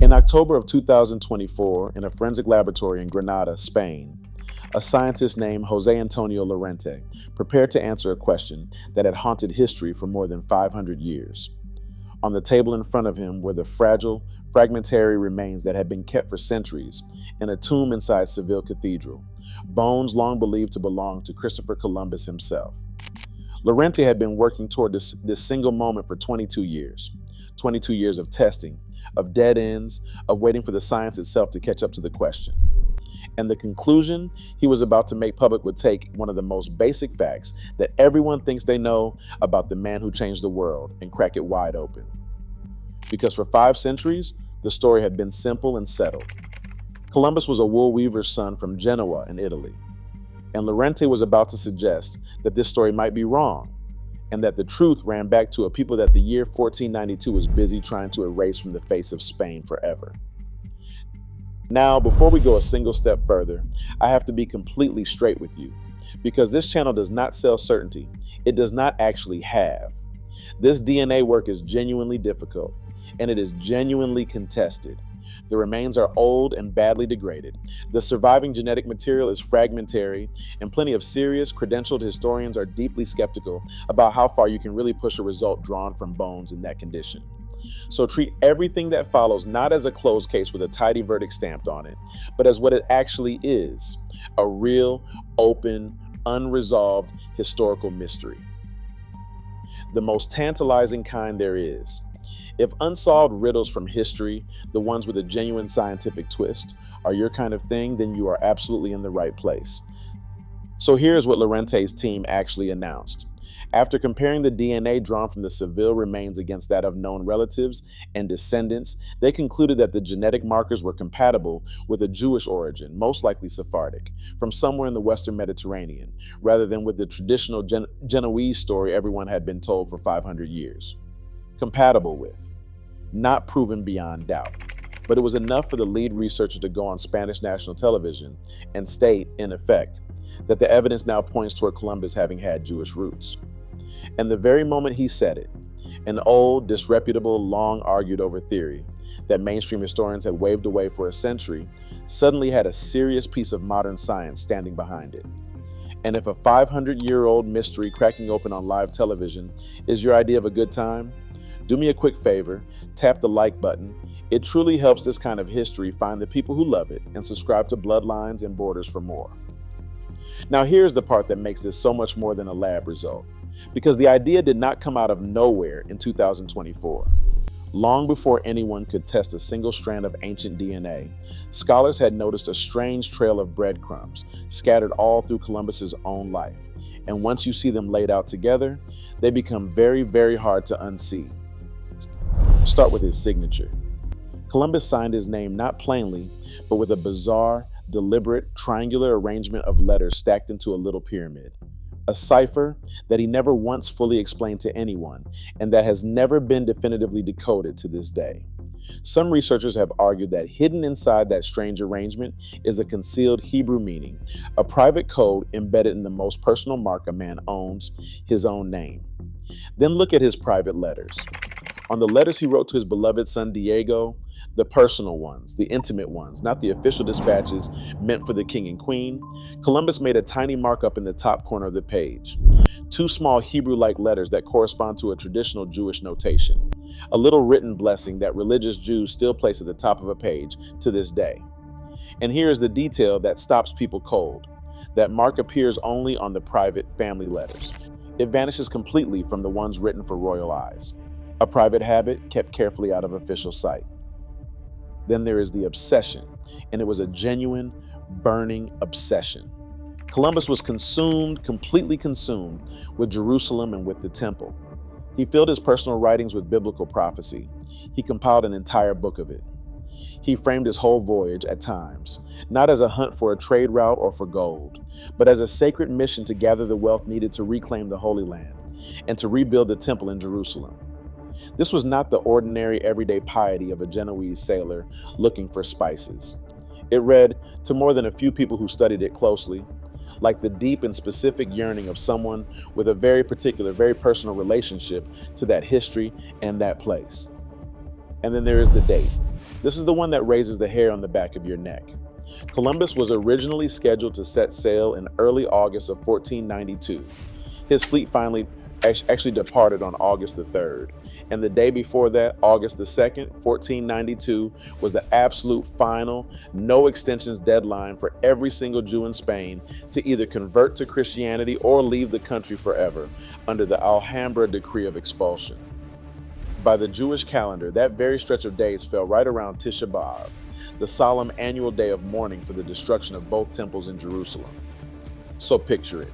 In October of 2024, in a forensic laboratory in Granada, Spain, a scientist named Jose Antonio Llorente prepared to answer a question that had haunted history for more than 500 years. On the table in front of him were the fragile, fragmentary remains that had been kept for centuries in a tomb inside Seville Cathedral, bones long believed to belong to Christopher Columbus himself. Llorente had been working toward this single moment for 22 years. 22 years of testing, of dead ends, of waiting for the science itself to catch up to the question. And the conclusion he was about to make public would take one of the most basic facts that everyone thinks they know about the man who changed the world and crack it wide open. Because for 5 centuries, the story had been simple and settled. Columbus was a wool weaver's son from Genoa in Italy. And Llorente was about to suggest that this story might be wrong, and that the truth ran back to a people that the year 1492 was busy trying to erase from the face of Spain forever. Now, before we go a single step further, I have to be completely straight with you, because this channel does not sell certainty. It does not actually have. This DNA work is genuinely difficult, and it is genuinely contested. The remains are old and badly degraded. The surviving genetic material is fragmentary, and plenty of serious, credentialed historians are deeply skeptical about how far you can really push a result drawn from bones in that condition. So treat everything that follows not as a closed case with a tidy verdict stamped on it, but as what it actually is, a real, open, unresolved historical mystery. The most tantalizing kind there is. If unsolved riddles from history, the ones with a genuine scientific twist, are your kind of thing, then you are absolutely in the right place. So here's what Llorente's team actually announced. After comparing the DNA drawn from the Seville remains against that of known relatives and descendants, they concluded that the genetic markers were compatible with a Jewish origin, most likely Sephardic, from somewhere in the Western Mediterranean, rather than with the traditional Genoese story everyone had been told for 500 years. Compatible with, not proven beyond doubt. But it was enough for the lead researcher to go on Spanish national television and state, in effect, that the evidence now points toward Columbus having had Jewish roots. And the very moment he said it, an old, disreputable, long argued over theory that mainstream historians had waved away for a century suddenly had a serious piece of modern science standing behind it. And if a 500-year-old mystery cracking open on live television is your idea of a good time, do me a quick favor, tap the like button. It truly helps this kind of history find the people who love it and subscribe to Bloodlines and Borders for more. Now here's the part that makes this so much more than a lab result, because the idea did not come out of nowhere in 2024. Long before anyone could test a single strand of ancient DNA, scholars had noticed a strange trail of breadcrumbs scattered all through Columbus's own life. And once you see them laid out together, they become very, very hard to unsee. Start with his signature. Columbus signed his name not plainly, but with a bizarre, deliberate, triangular arrangement of letters stacked into a little pyramid. A cipher that he never once fully explained to anyone, and that has never been definitively decoded to this day. Some researchers have argued that hidden inside that strange arrangement is a concealed Hebrew meaning, a private code embedded in the most personal mark a man owns, his own name. Then look at his private letters. On the letters he wrote to his beloved son Diego, the personal ones, the intimate ones, not the official dispatches meant for the king and queen, Columbus made a tiny markup in the top corner of the page. 2 small Hebrew-like letters that correspond to a traditional Jewish notation. A little written blessing that religious Jews still place at the top of a page to this day. And here is the detail that stops people cold. That mark appears only on the private family letters. It vanishes completely from the ones written for royal eyes. A private habit kept carefully out of official sight. Then there is the obsession, and it was a genuine, burning obsession. Columbus was completely consumed with Jerusalem and with the temple. He filled his personal writings with biblical prophecy. He compiled an entire book of it. He framed his whole voyage at times, not as a hunt for a trade route or for gold, but as a sacred mission to gather the wealth needed to reclaim the Holy Land and to rebuild the temple in Jerusalem. This was not the ordinary everyday piety of a Genoese sailor looking for spices. It read, to more than a few people who studied it closely, like the deep and specific yearning of someone with a very particular, very personal relationship to that history and that place. And then there is the date, This is the one that raises the hair on the back of your neck. Columbus was originally scheduled to set sail in early August of 1492. His fleet finally actually departed on August the 3rd. And the day before that, August the 2nd, 1492, was the absolute final, no extensions deadline for every single Jew in Spain to either convert to Christianity or leave the country forever under the Alhambra decree of expulsion. By the Jewish calendar, that very stretch of days fell right around Tisha B'Av, the solemn annual day of mourning for the destruction of both temples in Jerusalem. So picture it.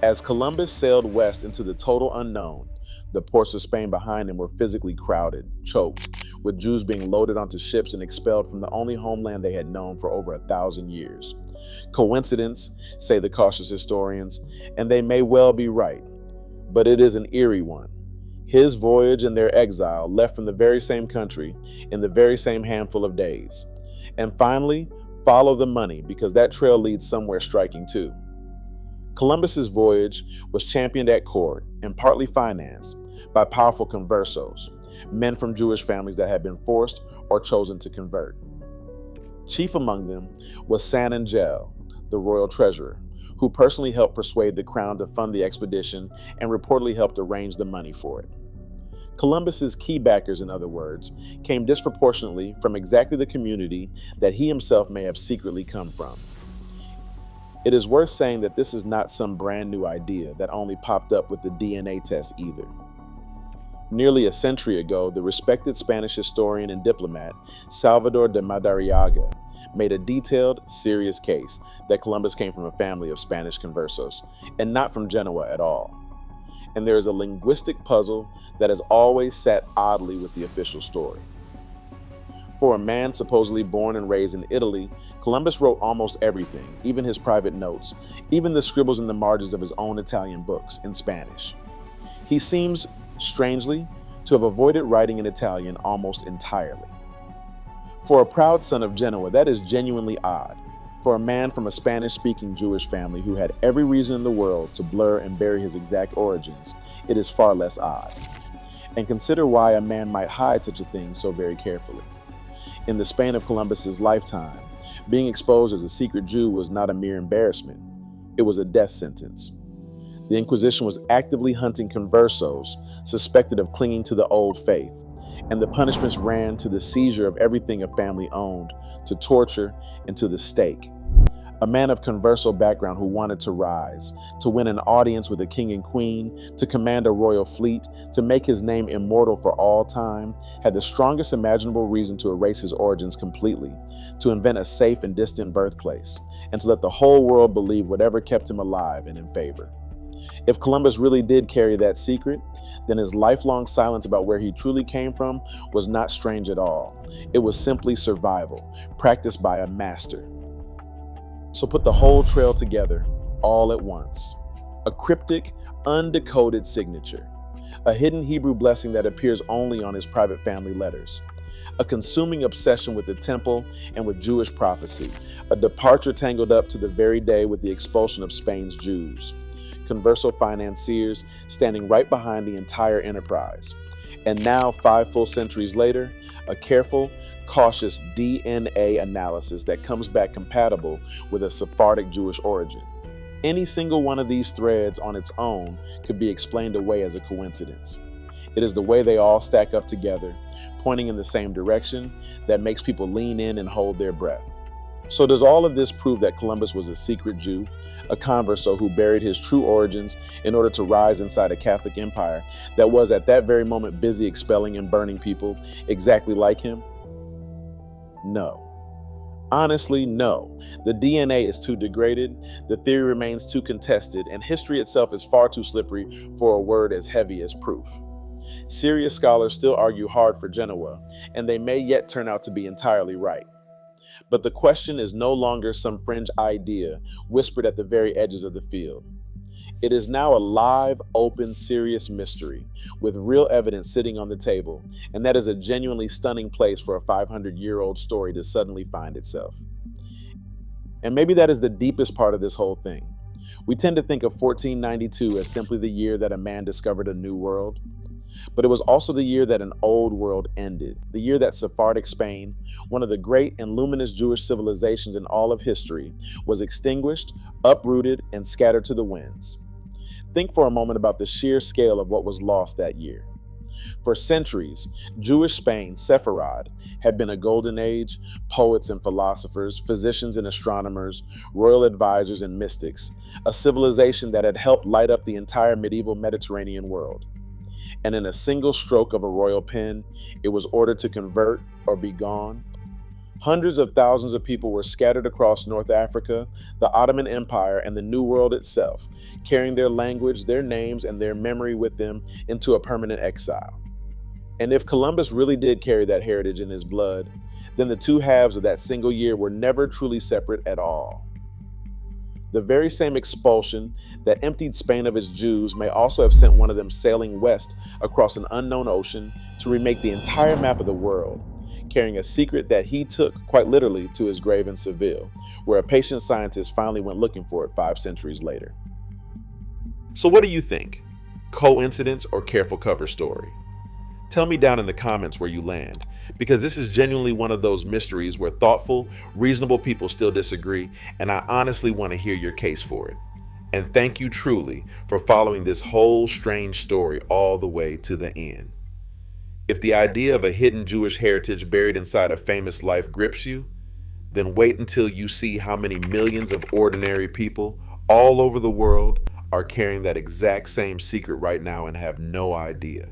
As Columbus sailed west into the total unknown, the ports of Spain behind him were physically crowded, choked, with Jews being loaded onto ships and expelled from the only homeland they had known for over 1,000 years. Coincidence, say the cautious historians, and they may well be right, but it is an eerie one. His voyage and their exile left from the very same country in the very same handful of days. And finally, follow the money, because that trail leads somewhere striking too. Columbus's voyage was championed at court and partly financed by powerful conversos, men from Jewish families that had been forced or chosen to convert. Chief among them was San Angel, the royal treasurer, who personally helped persuade the crown to fund the expedition and reportedly helped arrange the money for it. Columbus's key backers, in other words, came disproportionately from exactly the community that he himself may have secretly come from. It is worth saying that this is not some brand new idea that only popped up with the DNA test either. Nearly a century ago, the respected Spanish historian and diplomat Salvador de Madariaga made a detailed, serious case that Columbus came from a family of Spanish conversos, and not from Genoa at all. And there is a linguistic puzzle that has always sat oddly with the official story. For a man supposedly born and raised in Italy, Columbus wrote almost everything, even his private notes, even the scribbles in the margins of his own Italian books, in Spanish. He seems, strangely, to have avoided writing in Italian almost entirely. For a proud son of Genoa, that is genuinely odd. For a man from a Spanish-speaking Jewish family who had every reason in the world to blur and bury his exact origins, it is far less odd. And consider why a man might hide such a thing so very carefully. In the Spain of Columbus's lifetime, being exposed as a secret Jew was not a mere embarrassment. It was a death sentence. The Inquisition was actively hunting conversos suspected of clinging to the old faith, and the punishments ran to the seizure of everything a family owned, to torture, and to the stake. A man of converso background who wanted to rise, to win an audience with a king and queen, to command a royal fleet, to make his name immortal for all time, had the strongest imaginable reason to erase his origins completely, to invent a safe and distant birthplace, and to let the whole world believe whatever kept him alive and in favor. If Columbus really did carry that secret, then his lifelong silence about where he truly came from was not strange at all. It was simply survival, practiced by a master. So put the whole trail together, all at once. A cryptic, undecoded signature. A hidden Hebrew blessing that appears only on his private family letters. A consuming obsession with the temple and with Jewish prophecy. A departure tangled up to the very day with the expulsion of Spain's Jews. Converso financiers standing right behind the entire enterprise. And now, 5 full centuries later, a careful, cautious DNA analysis that comes back compatible with a Sephardic Jewish origin. Any single one of these threads on its own could be explained away as a coincidence. It is the way they all stack up together, pointing in the same direction, that makes people lean in and hold their breath. So does all of this prove that Columbus was a secret Jew, a converso who buried his true origins in order to rise inside a Catholic empire that was at that very moment busy expelling and burning people exactly like him? No. Honestly, no. The DNA is too degraded, the theory remains too contested, and history itself is far too slippery for a word as heavy as proof. Serious scholars still argue hard for Genoa, and they may yet turn out to be entirely right. But the question is no longer some fringe idea whispered at the very edges of the field. It is now a live, open, serious mystery with real evidence sitting on the table, and that is a genuinely stunning place for a 500-year-old story to suddenly find itself. And maybe that is the deepest part of this whole thing. We tend to think of 1492 as simply the year that a man discovered a new world. But it was also the year that an old world ended, the year that Sephardic Spain, one of the great and luminous Jewish civilizations in all of history, was extinguished, uprooted, and scattered to the winds. Think for a moment about the sheer scale of what was lost that year. For centuries, Jewish Spain, Sepharad, had been a golden age. Poets and philosophers, physicians and astronomers, royal advisors and mystics, a civilization that had helped light up the entire medieval Mediterranean world. And in a single stroke of a royal pen, it was ordered to convert or be gone. Hundreds of thousands of people were scattered across North Africa, the Ottoman Empire, and the New World itself, carrying their language, their names, and their memory with them into a permanent exile. And if Columbus really did carry that heritage in his blood, then the two halves of that single year were never truly separate at all. The very same expulsion that emptied Spain of its Jews may also have sent one of them sailing west across an unknown ocean to remake the entire map of the world, carrying a secret that he took, quite literally, to his grave in Seville, where a patient scientist finally went looking for it 5 centuries later. So what do you think? Coincidence or careful cover story? Tell me down in the comments where you land, because this is genuinely one of those mysteries where thoughtful, reasonable people still disagree, and I honestly want to hear your case for it. And thank you truly for following this whole strange story all the way to the end. If the idea of a hidden Jewish heritage buried inside a famous life grips you, then wait until you see how many millions of ordinary people all over the world are carrying that exact same secret right now and have no idea.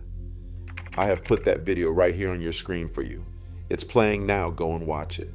I have put that video right here on your screen for you. It's playing now. Go and watch it.